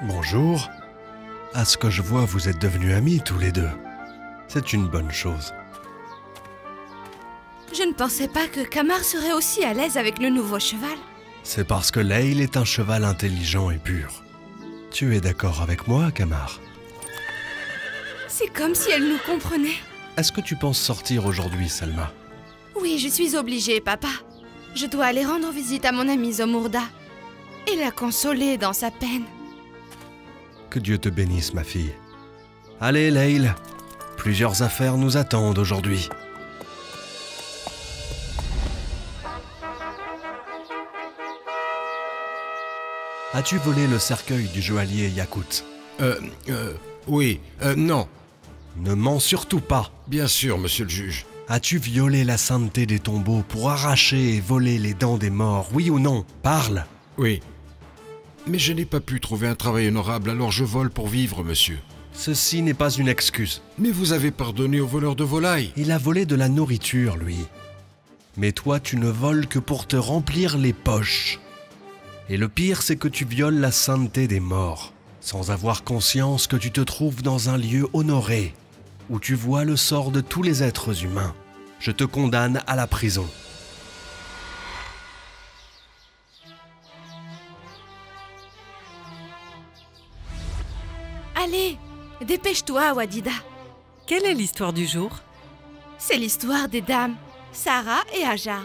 Bonjour. À ce que je vois, vous êtes devenus amis tous les deux. C'est une bonne chose. Je ne pensais pas que Kamar serait aussi à l'aise avec le nouveau cheval. C'est parce que Layl est un cheval intelligent et pur. Tu es d'accord avec moi, Kamar? C'est comme si elle nous comprenait. Est-ce que tu penses sortir aujourd'hui, Salma? Oui, je suis obligée, papa. Je dois aller rendre visite à mon amie Zomurda et la consoler dans sa peine. Que Dieu te bénisse, ma fille. Allez, Layl. Plusieurs affaires nous attendent aujourd'hui. As-tu volé le cercueil du joaillier Yakut? Oui, non. Ne mens surtout pas. Bien sûr, monsieur le juge. As-tu violé la sainteté des tombeaux pour arracher et voler les dents des morts, oui ou non? Parle. Oui. Mais je n'ai pas pu trouver un travail honorable, alors je vole pour vivre, monsieur. Ceci n'est pas une excuse. Mais vous avez pardonné au voleur de volailles. Il a volé de la nourriture, lui. Mais toi, tu ne voles que pour te remplir les poches. Et le pire, c'est que tu violes la sainteté des morts, sans avoir conscience que tu te trouves dans un lieu honoré, où tu vois le sort de tous les êtres humains. Je te condamne à la prison. Allez, dépêche-toi, Wadida. Quelle est l'histoire du jour? C'est l'histoire des dames, Sarah et Hajar.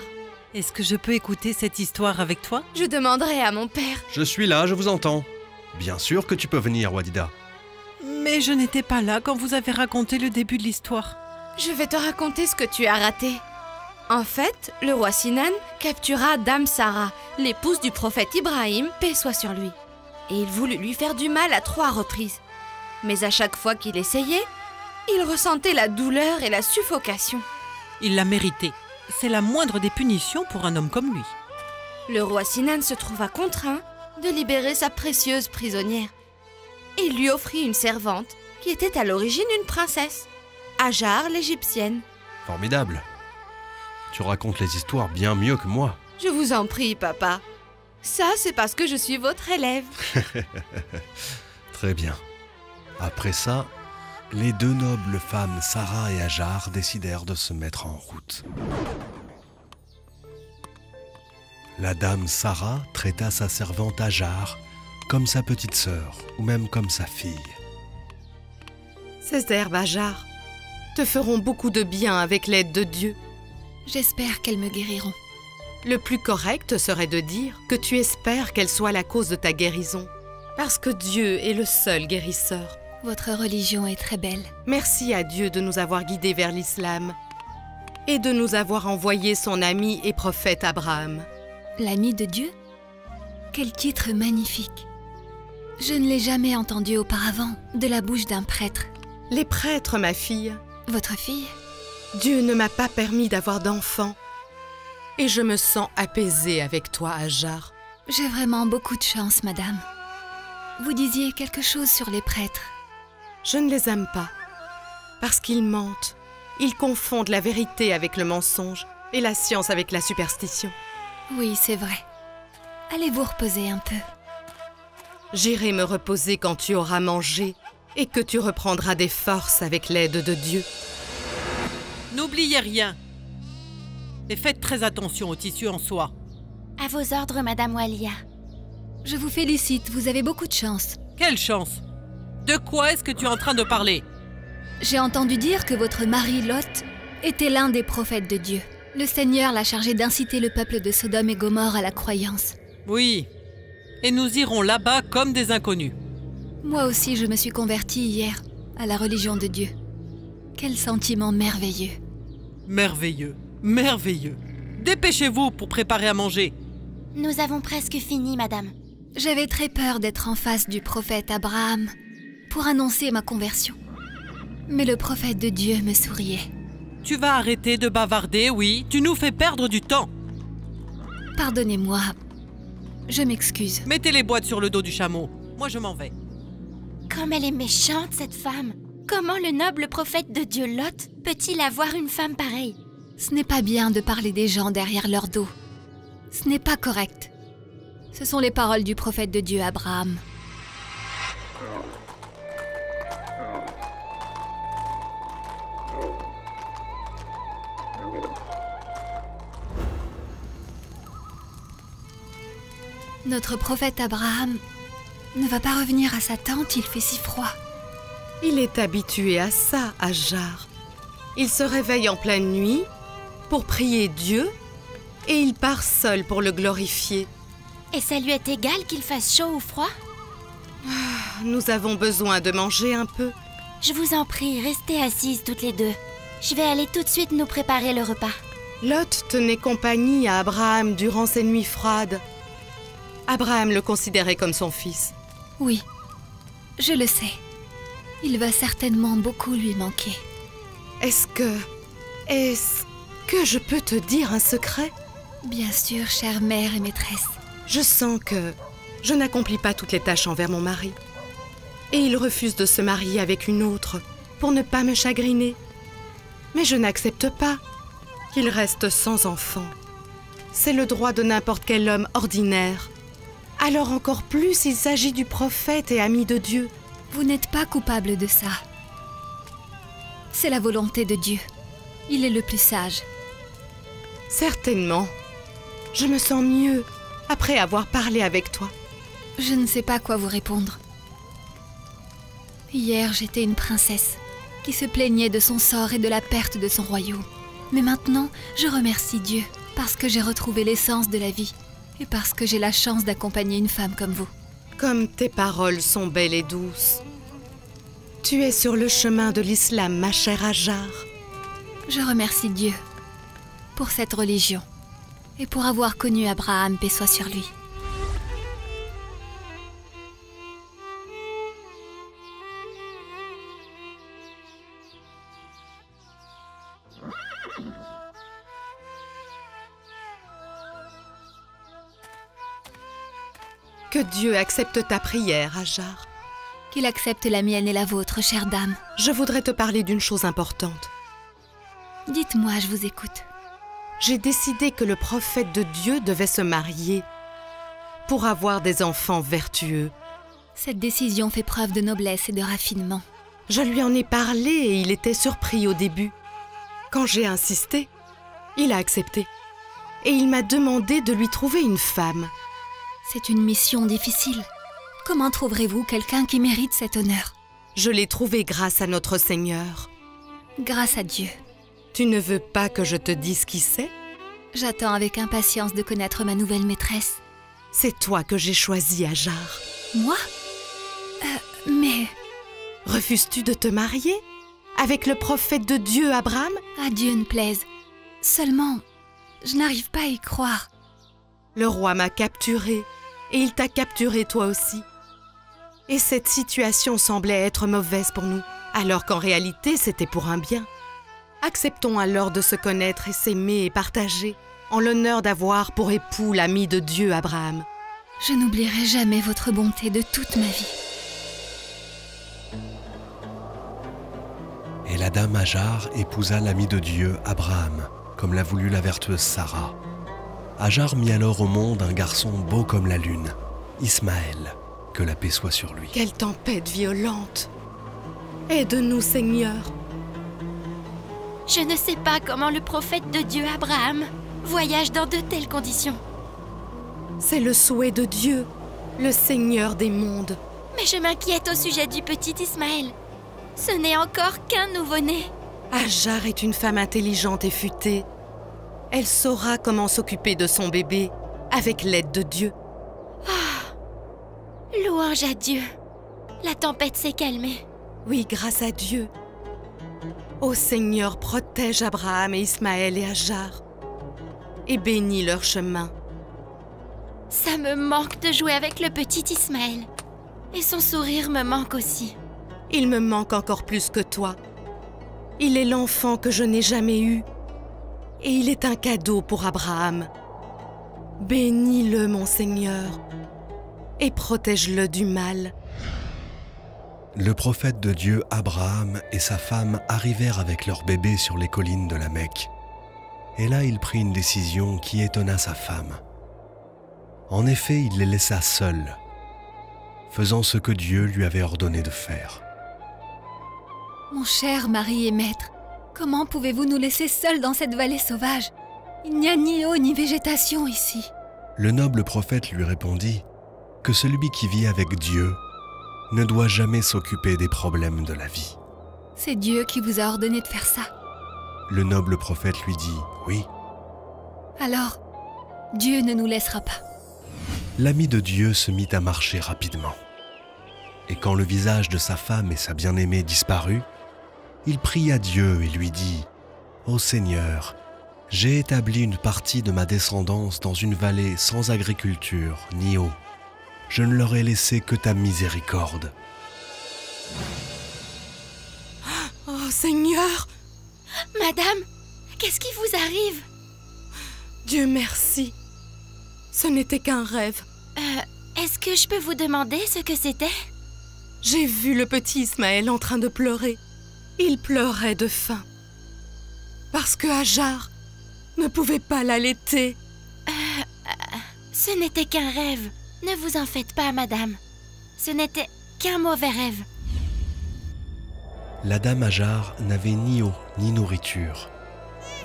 Est-ce que je peux écouter cette histoire avec toi? Je demanderai à mon père. Je suis là, je vous entends. Bien sûr que tu peux venir, Wadida. Mais je n'étais pas là quand vous avez raconté le début de l'histoire. Je vais te raconter ce que tu as raté. En fait, le roi Sinan captura Dame Sarah, l'épouse du prophète Ibrahim, paix soit sur lui. Et il voulut lui faire du mal à 3 reprises. Mais à chaque fois qu'il essayait, il ressentait la douleur et la suffocation. Il l'a mérité. C'est la moindre des punitions pour un homme comme lui. Le roi Sinan se trouva contraint de libérer sa précieuse prisonnière. Et il lui offrit une servante qui était à l'origine une princesse, Hajar l'égyptienne. Formidable. Tu racontes les histoires bien mieux que moi. Je vous en prie, papa. Ça, c'est parce que je suis votre élève. Très bien. Après ça, les 2 nobles femmes, Sarah et Hajar, décidèrent de se mettre en route. La dame Sarah traita sa servante Hajar comme sa petite sœur ou même comme sa fille. Ces herbes, Hajar, te feront beaucoup de bien avec l'aide de Dieu. J'espère qu'elles me guériront. Le plus correct serait de dire que tu espères qu'elles soient la cause de ta guérison, parce que Dieu est le seul guérisseur. Votre religion est très belle. Merci à Dieu de nous avoir guidés vers l'islam et de nous avoir envoyé son ami et prophète Abraham. L'ami de Dieu? Quel titre magnifique! Je ne l'ai jamais entendu auparavant de la bouche d'un prêtre. Les prêtres, ma fille. Votre fille? Dieu ne m'a pas permis d'avoir d'enfant. Et je me sens apaisée avec toi, Hajar. J'ai vraiment beaucoup de chance, madame. Vous disiez quelque chose sur les prêtres. Je ne les aime pas. Parce qu'ils mentent. Ils confondent la vérité avec le mensonge et la science avec la superstition. Oui, c'est vrai. Allez vous reposer un peu. J'irai me reposer quand tu auras mangé et que tu reprendras des forces avec l'aide de Dieu. N'oubliez rien. Et faites très attention au tissu en soie. À vos ordres, madame Walia. Je vous félicite, vous avez beaucoup de chance. Quelle chance! De quoi est-ce que tu es en train de parler? J'ai entendu dire que votre mari Lot était l'un des prophètes de Dieu. Le Seigneur l'a chargé d'inciter le peuple de Sodome et Gomorrhe à la croyance. Oui. Et nous irons là-bas comme des inconnus. Moi aussi, je me suis convertie hier à la religion de Dieu. Quel sentiment merveilleux. Merveilleux, merveilleux. Dépêchez-vous pour préparer à manger. Nous avons presque fini, madame. J'avais très peur d'être en face du prophète Abraham pour annoncer ma conversion. Mais le prophète de Dieu me souriait. Tu vas arrêter de bavarder, oui. Tu nous fais perdre du temps. Pardonnez-moi. Je m'excuse. Mettez les boîtes sur le dos du chameau. Moi, je m'en vais. Comme elle est méchante, cette femme. Comment le noble prophète de Dieu Lot peut-il avoir une femme pareille? Ce n'est pas bien de parler des gens derrière leur dos. Ce n'est pas correct. Ce sont les paroles du prophète de Dieu Abraham. Notre prophète Abraham ne va pas revenir à sa tente, il fait si froid. Il est habitué à ça, Hajar. Il se réveille en pleine nuit pour prier Dieu et il part seul pour le glorifier. Et ça lui est égal qu'il fasse chaud ou froid? Nous avons besoin de manger un peu. Je vous en prie, restez assises toutes les deux. Je vais aller tout de suite nous préparer le repas. Lot tenait compagnie à Abraham durant ces nuits froides. Abraham le considérait comme son fils. Oui, je le sais. Il va certainement beaucoup lui manquer. Est-ce que je peux te dire un secret? Bien sûr, chère mère et maîtresse. Je sens que je n'accomplis pas toutes les tâches envers mon mari. Et il refuse de se marier avec une autre pour ne pas me chagriner. Mais je n'accepte pas qu'il reste sans enfant. C'est le droit de n'importe quel homme ordinaire. Alors encore plus, il s'agit du prophète et ami de Dieu. Vous n'êtes pas coupable de ça. C'est la volonté de Dieu. Il est le plus sage. Certainement. Je me sens mieux après avoir parlé avec toi. Je ne sais pas quoi vous répondre. Hier, j'étais une princesse qui se plaignait de son sort et de la perte de son royaume. Mais maintenant, je remercie Dieu parce que j'ai retrouvé l'essence de la vie et parce que j'ai la chance d'accompagner une femme comme vous. Comme tes paroles sont belles et douces. Tu es sur le chemin de l'islam, ma chère Hajar. Je remercie Dieu pour cette religion et pour avoir connu Abraham, paix soit sur lui. Que Dieu accepte ta prière, Hajar. Qu'il accepte la mienne et la vôtre, chère dame. Je voudrais te parler d'une chose importante. Dites-moi, je vous écoute. J'ai décidé que le prophète de Dieu devait se marier pour avoir des enfants vertueux. Cette décision fait preuve de noblesse et de raffinement. Je lui en ai parlé et il était surpris au début. Quand j'ai insisté, il a accepté. Et il m'a demandé de lui trouver une femme. C'est une mission difficile. Comment trouverez-vous quelqu'un qui mérite cet honneur? Je l'ai trouvé grâce à notre Seigneur. Grâce à Dieu. Tu ne veux pas que je te dise qui c'est? J'attends avec impatience de connaître ma nouvelle maîtresse. C'est toi que j'ai choisi, Hajar. Moi? Mais... Refuses-tu de te marier avec le prophète de Dieu, Abraham? À Dieu ne plaise. Seulement, je n'arrive pas à y croire. Le roi m'a capturée et il t'a capturé toi aussi. Et cette situation semblait être mauvaise pour nous, alors qu'en réalité c'était pour un bien. Acceptons alors de se connaître et s'aimer et partager, en l'honneur d'avoir pour époux l'ami de Dieu Abraham. Je n'oublierai jamais votre bonté de toute ma vie. Et la dame Hajar épousa l'ami de Dieu Abraham, comme l'a voulu la vertueuse Sarah. Hajar mit alors au monde un garçon beau comme la lune, Ismaël, que la paix soit sur lui. Quelle tempête violente! Aide-nous, Seigneur! Je ne sais pas comment le prophète de Dieu Abraham voyage dans de telles conditions. C'est le souhait de Dieu, le Seigneur des mondes. Mais je m'inquiète au sujet du petit Ismaël. Ce n'est encore qu'un nouveau-né. Hajar est une femme intelligente et futée. Elle saura comment s'occuper de son bébé avec l'aide de Dieu. Louange à Dieu. La tempête s'est calmée. Oui, grâce à Dieu. Ô Seigneur, protège Abraham et Ismaël et Hajar et bénis leur chemin. Ça me manque de jouer avec le petit Ismaël. Et son sourire me manque aussi. Il me manque encore plus que toi. Il est l'enfant que je n'ai jamais eu. Et il est un cadeau pour Abraham. Bénis-le, mon Seigneur, et protège-le du mal. Le prophète de Dieu Abraham et sa femme arrivèrent avec leur bébé sur les collines de la Mecque. Et là, il prit une décision qui étonna sa femme. En effet, il les laissa seuls, faisant ce que Dieu lui avait ordonné de faire. Mon cher mari et maître, comment pouvez-vous nous laisser seuls dans cette vallée sauvage? Il n'y a ni eau ni végétation ici. Le noble prophète lui répondit : que celui qui vit avec Dieu ne doit jamais s'occuper des problèmes de la vie. C'est Dieu qui vous a ordonné de faire ça. Le noble prophète lui dit « Oui ». Alors, Dieu ne nous laissera pas. L'ami de Dieu se mit à marcher rapidement. Et quand le visage de sa femme et sa bien-aimée disparut, il pria Dieu et lui dit « Ô Seigneur, j'ai établi une partie de ma descendance dans une vallée sans agriculture ni eau. Je ne leur ai laissé que ta miséricorde. » Oh Seigneur, Madame, qu'est-ce qui vous arrive? Dieu merci. Ce n'était qu'un rêve. Est-ce que je peux vous demander ce que c'était? J'ai vu le petit Ismaël en train de pleurer. Il pleurait de faim. Parce que Hajar ne pouvait pas l'allaiter. Ce n'était qu'un rêve. Ne vous en faites pas, madame. Ce n'était qu'un mauvais rêve. La dame Hajar n'avait ni eau ni nourriture,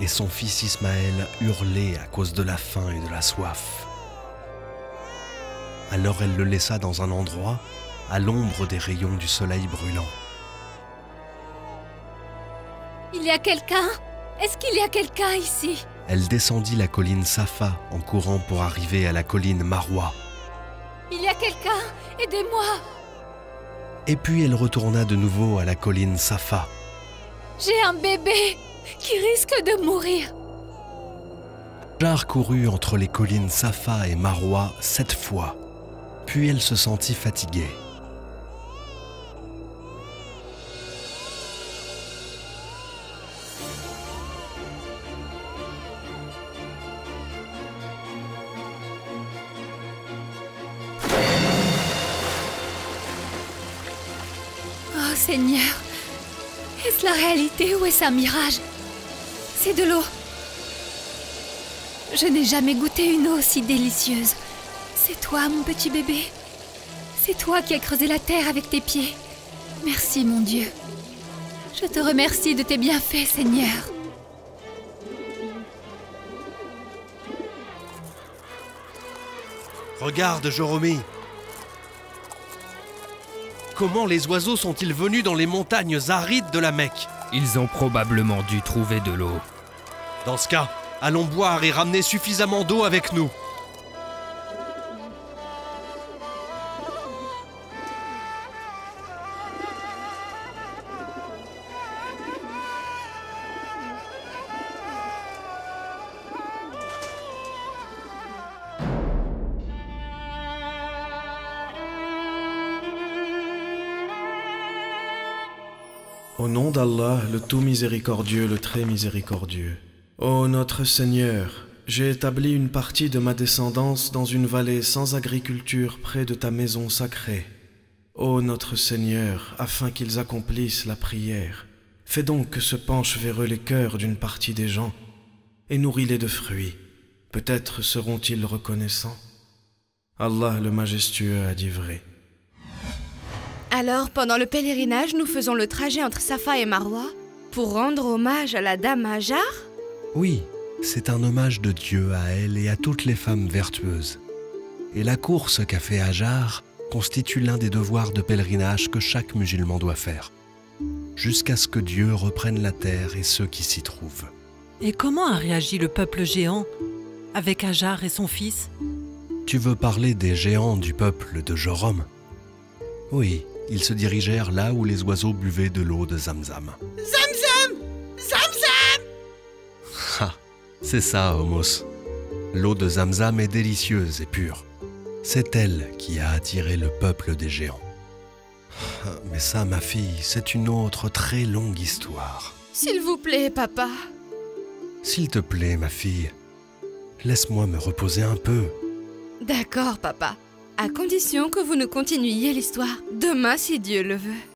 et son fils Ismaël hurlait à cause de la faim et de la soif. Alors elle le laissa dans un endroit, à l'ombre des rayons du soleil brûlant. Il y a quelqu'un? Est-ce qu'il y a quelqu'un ici? Elle descendit la colline Safa en courant pour arriver à la colline Marwa. Il y a quelqu'un? Aidez-moi! Et puis elle retourna de nouveau à la colline Safa. J'ai un bébé qui risque de mourir. Hajar courut entre les collines Safa et Marwa 7 fois, puis elle se sentit fatiguée. Oh Seigneur, est-ce la réalité ou est-ce un mirage? C'est de l'eau. Je n'ai jamais goûté une eau si délicieuse. C'est toi, mon petit bébé. C'est toi qui as creusé la terre avec tes pieds. Merci, mon Dieu. Je te remercie de tes bienfaits, Seigneur. Regarde, Joromi. Comment les oiseaux sont-ils venus dans les montagnes arides de la Mecque? Ils ont probablement dû trouver de l'eau. Dans ce cas, allons boire et ramener suffisamment d'eau avec nous. Au nom d'Allah, le tout miséricordieux, le très miséricordieux. Ô notre Seigneur, j'ai établi une partie de ma descendance dans une vallée sans agriculture près de ta maison sacrée. Ô notre Seigneur, afin qu'ils accomplissent la prière, fais donc que se penchent vers eux les cœurs d'une partie des gens et nourris-les de fruits. Peut-être seront-ils reconnaissants. Allah le majestueux a dit vrai. Alors, pendant le pèlerinage, nous faisons le trajet entre Safa et Marwa pour rendre hommage à la dame Hajar? Oui, c'est un hommage de Dieu à elle et à toutes les femmes vertueuses. Et la course qu'a fait Hajar constitue l'un des devoirs de pèlerinage que chaque musulman doit faire, jusqu'à ce que Dieu reprenne la terre et ceux qui s'y trouvent. Et comment a réagi le peuple géant avec Hajar et son fils? Tu veux parler des géants du peuple de Jorom? Oui, ils se dirigèrent là où les oiseaux buvaient de l'eau de Zamzam. Zamzam! Zamzam! Ah, c'est ça, Homos. L'eau de Zamzam est délicieuse et pure. C'est elle qui a attiré le peuple des géants. Mais ça, ma fille, c'est une autre très longue histoire. S'il vous plaît, papa. S'il te plaît, ma fille, laisse-moi me reposer un peu. D'accord, papa. À condition que vous nous continuiez l'histoire demain, si Dieu le veut.